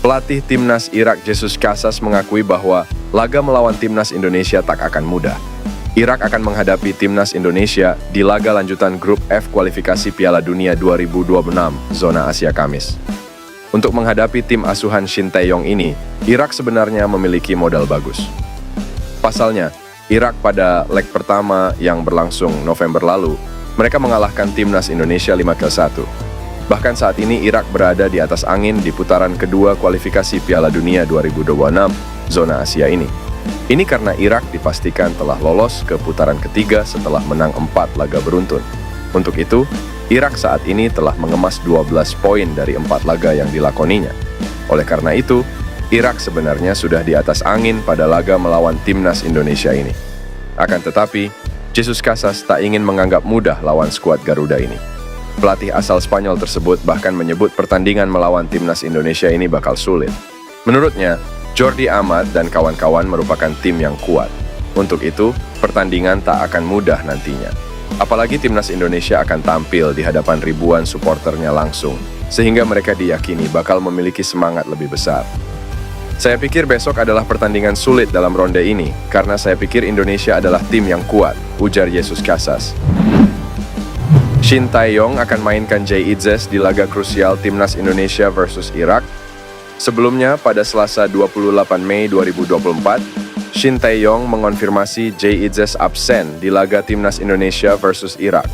Pelatih timnas Irak Jesus Casas mengakui bahwa laga melawan timnas Indonesia tak akan mudah. Irak akan menghadapi timnas Indonesia di laga lanjutan grup F kualifikasi Piala Dunia 2026 zona Asia Kamis. Untuk menghadapi tim asuhan Shin Tae-yong ini, Irak sebenarnya memiliki modal bagus. Pasalnya, Irak pada leg pertama yang berlangsung November lalu, mereka mengalahkan timnas Indonesia 5-1. Bahkan saat ini Irak berada di atas angin di putaran kedua kualifikasi Piala Dunia 2026 zona Asia ini. Ini karena Irak dipastikan telah lolos ke putaran ketiga setelah menang 4 laga beruntun. Untuk itu, Irak saat ini telah mengemas 12 poin dari 4 laga yang dilakoninya. Oleh karena itu, Irak sebenarnya sudah di atas angin pada laga melawan timnas Indonesia ini. Akan tetapi, Jesus Casas tak ingin menganggap mudah lawan skuad Garuda ini. Pelatih asal Spanyol tersebut bahkan menyebut pertandingan melawan timnas Indonesia ini bakal sulit. Menurutnya, Jordi Amat dan kawan-kawan merupakan tim yang kuat. Untuk itu, pertandingan tak akan mudah nantinya. Apalagi timnas Indonesia akan tampil di hadapan ribuan suporternya langsung, sehingga mereka diyakini bakal memiliki semangat lebih besar. Saya pikir besok adalah pertandingan sulit dalam ronde ini, karena saya pikir Indonesia adalah tim yang kuat, ujar Jesus Casas. Shin Tae-yong akan mainkan Jay Itzes di laga krusial timnas Indonesia versus Irak. Sebelumnya, pada Selasa 28 Mei 2024, Shin Tae-yong mengonfirmasi Jay Itzes absen di laga timnas Indonesia versus Irak.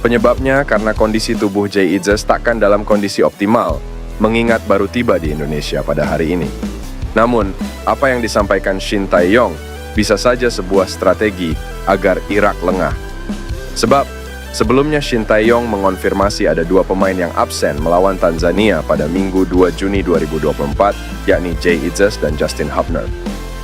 Penyebabnya karena kondisi tubuh Jay Itzes takkan dalam kondisi optimal, mengingat baru tiba di Indonesia pada hari ini. Namun, apa yang disampaikan Shin Tae-yong bisa saja sebuah strategi agar Irak lengah. Sebab, sebelumnya Shin Tae-yong mengonfirmasi ada 2 pemain yang absen melawan Tanzania pada Minggu 2 Juni 2024, yakni Jay Itzes dan Justin Hubner.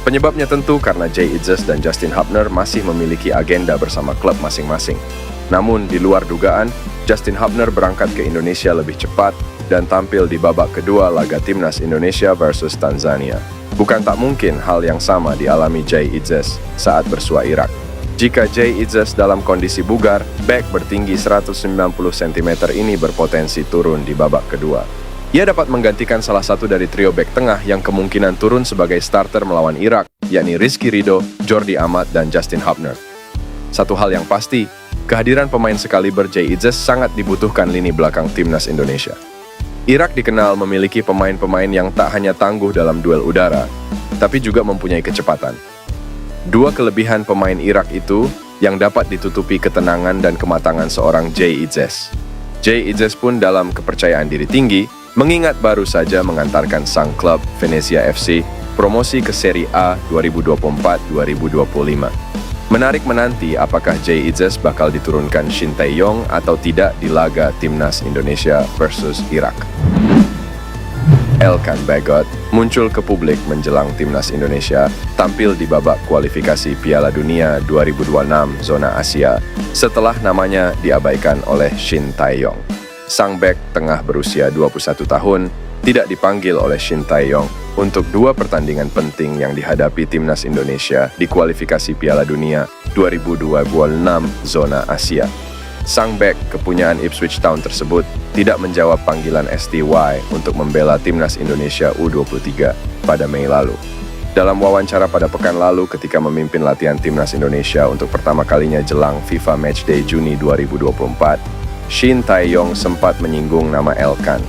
Penyebabnya tentu karena Jay Itzes dan Justin Hubner masih memiliki agenda bersama klub masing-masing. Namun, di luar dugaan, Justin Hubner berangkat ke Indonesia lebih cepat dan tampil di babak kedua laga timnas Indonesia versus Tanzania. Bukan tak mungkin hal yang sama dialami Jay Itzes saat bersua Irak. Jika Jay Itzes dalam kondisi bugar, bek bertinggi 190 cm ini berpotensi turun di babak kedua. Ia dapat menggantikan salah satu dari trio bek tengah yang kemungkinan turun sebagai starter melawan Irak, yakni Rizky Ridho, Jordi Amat, dan Justin Hubner. Satu hal yang pasti, kehadiran pemain sekaliber Jay Itzes sangat dibutuhkan lini belakang timnas Indonesia. Irak dikenal memiliki pemain-pemain yang tak hanya tangguh dalam duel udara, tapi juga mempunyai kecepatan. 2 kelebihan pemain Irak itu yang dapat ditutupi ketenangan dan kematangan seorang Jay Itzes. Jay Itzes pun dalam kepercayaan diri tinggi, mengingat baru saja mengantarkan sang klub Venezia FC promosi ke Serie A 2024-2025. Menarik menanti apakah Jay Itzes bakal diturunkan Shin Tae-yong atau tidak di laga timnas Indonesia versus Irak. Elkan Bagot muncul ke publik menjelang timnas Indonesia tampil di babak kualifikasi Piala Dunia 2026 zona Asia setelah namanya diabaikan oleh Shin Tae-yong. Sang bek tengah berusia 21 tahun tidak dipanggil oleh Shin Tae-yong untuk 2 pertandingan penting yang dihadapi timnas Indonesia di kualifikasi Piala Dunia 2026 zona Asia. Sang bek kepunyaan Ipswich Town tersebut tidak menjawab panggilan STY untuk membela timnas Indonesia U23 pada Mei lalu. Dalam wawancara pada pekan lalu ketika memimpin latihan timnas Indonesia untuk pertama kalinya jelang FIFA Matchday Juni 2024, Shin Tae-yong sempat menyinggung nama Elkan.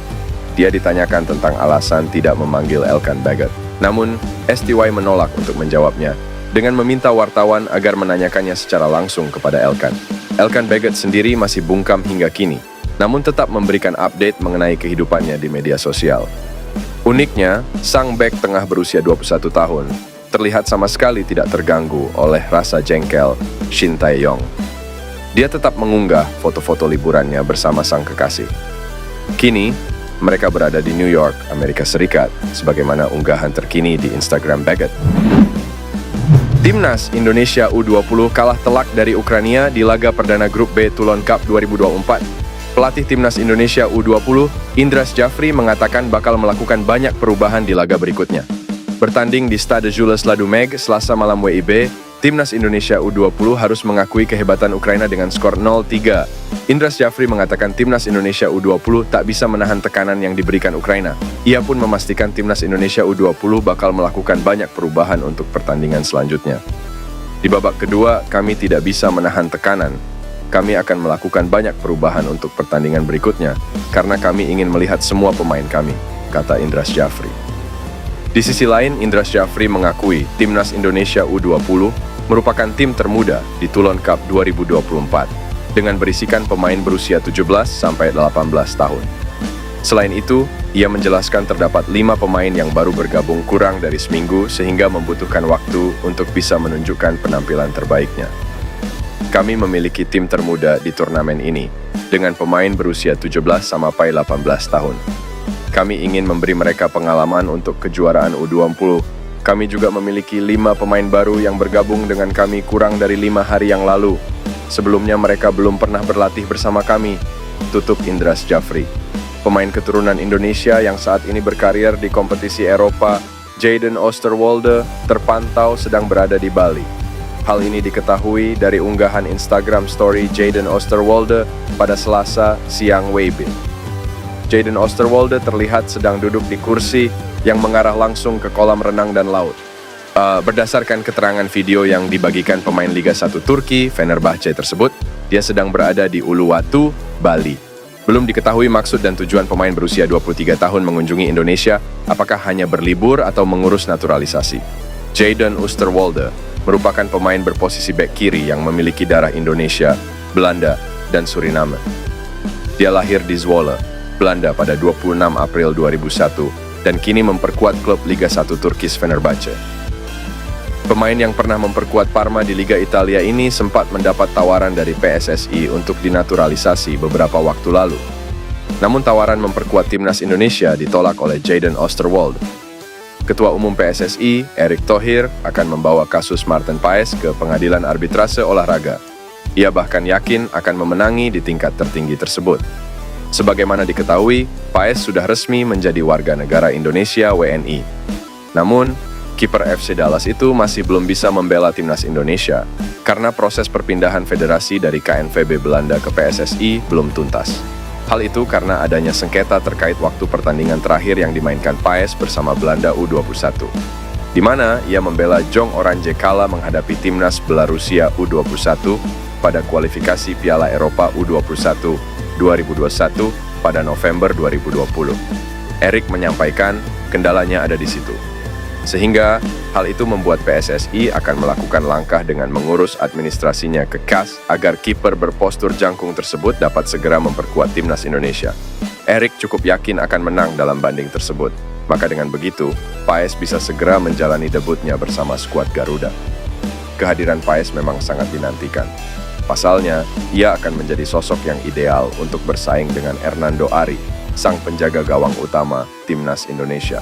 Dia ditanyakan tentang alasan tidak memanggil Elkan Bagot. Namun, STY menolak untuk menjawabnya dengan meminta wartawan agar menanyakannya secara langsung kepada Elkan. Elkan Bagot sendiri masih bungkam hingga kini, namun tetap memberikan update mengenai kehidupannya di media sosial. Uniknya, sang bek tengah berusia 21 tahun terlihat sama sekali tidak terganggu oleh rasa jengkel Shin Tae-yong. Dia tetap mengunggah foto-foto liburannya bersama sang kekasih. Kini, mereka berada di New York, Amerika Serikat, sebagaimana unggahan terkini di Instagram Bagot. Timnas Indonesia U20 kalah telak dari Ukraina di laga perdana grup B Toulon Cup 2024. Pelatih Timnas Indonesia U20, Indras Jafri mengatakan bakal melakukan banyak perubahan di laga berikutnya. Bertanding di Stade Jules Ladumeg Selasa malam WIB, Timnas Indonesia U20 harus mengakui kehebatan Ukraina dengan skor 0-3. Indras Jafri mengatakan Timnas Indonesia U20 tak bisa menahan tekanan yang diberikan Ukraina. Ia pun memastikan Timnas Indonesia U20 bakal melakukan banyak perubahan untuk pertandingan selanjutnya. Di babak kedua, kami tidak bisa menahan tekanan. Kami akan melakukan banyak perubahan untuk pertandingan berikutnya, karena kami ingin melihat semua pemain kami, kata Indras Jafri. Di sisi lain, Indras Jafri mengakui Timnas Indonesia U20 merupakan tim termuda di Toulon Cup 2024 dengan berisikan pemain berusia 17 sampai 18 tahun. Selain itu, ia menjelaskan terdapat 5 pemain yang baru bergabung kurang dari seminggu sehingga membutuhkan waktu untuk bisa menunjukkan penampilan terbaiknya. Kami memiliki tim termuda di turnamen ini dengan pemain berusia 17 sampai 18 tahun. Kami ingin memberi mereka pengalaman untuk kejuaraan U20. Kami juga memiliki 5 pemain baru yang bergabung dengan kami kurang dari 5 hari yang lalu. Sebelumnya mereka belum pernah berlatih bersama kami, tutup Indras Jafri. Pemain keturunan Indonesia yang saat ini berkarir di kompetisi Eropa, Jayden Oosterwolde, terpantau sedang berada di Bali. Hal ini diketahui dari unggahan Instagram story Jayden Oosterwolde pada Selasa siang WIB. Jayden Oosterwolde terlihat sedang duduk di kursi yang mengarah langsung ke kolam renang dan laut. Berdasarkan keterangan video yang dibagikan pemain Liga 1 Turki, Fenerbahce tersebut, dia sedang berada di Uluwatu, Bali. Belum diketahui maksud dan tujuan pemain berusia 23 tahun mengunjungi Indonesia, apakah hanya berlibur atau mengurus naturalisasi. Jayden Oosterwolde merupakan pemain berposisi bek kiri yang memiliki darah Indonesia, Belanda, dan Suriname. Dia lahir di Zwolle, Belanda pada 26 April 2001 dan kini memperkuat klub Liga 1 Turkis Fenerbahce. Pemain yang pernah memperkuat Parma di Liga Italia ini sempat mendapat tawaran dari PSSI untuk dinaturalisasi beberapa waktu lalu. Namun tawaran memperkuat timnas Indonesia ditolak oleh Jayden Oosterwolde. Ketua Umum PSSI, Erick Thohir, akan membawa kasus Marten Paes ke Pengadilan Arbitrase Olahraga. Ia bahkan yakin akan memenangi di tingkat tertinggi tersebut. Sebagaimana diketahui, Paes sudah resmi menjadi warga negara Indonesia WNI. Namun, kiper FC Dallas itu masih belum bisa membela timnas Indonesia karena proses perpindahan federasi dari KNVB Belanda ke PSSI belum tuntas. Hal itu karena adanya sengketa terkait waktu pertandingan terakhir yang dimainkan Paes bersama Belanda U21, di mana ia membela Jong Oranje kala menghadapi timnas Belarusia U21 pada kualifikasi Piala Eropa U21 2021 pada November 2020. Erick menyampaikan kendalanya ada di situ. Sehingga hal itu membuat PSSI akan melakukan langkah dengan mengurus administrasinya ke CAS agar kiper berpostur jangkung tersebut dapat segera memperkuat timnas Indonesia. Erick cukup yakin akan menang dalam banding tersebut. Maka dengan begitu, Paes bisa segera menjalani debutnya bersama skuad Garuda. Kehadiran Paes memang sangat dinantikan. Pasalnya, ia akan menjadi sosok yang ideal untuk bersaing dengan Hernando Ari, sang penjaga gawang utama timnas Indonesia.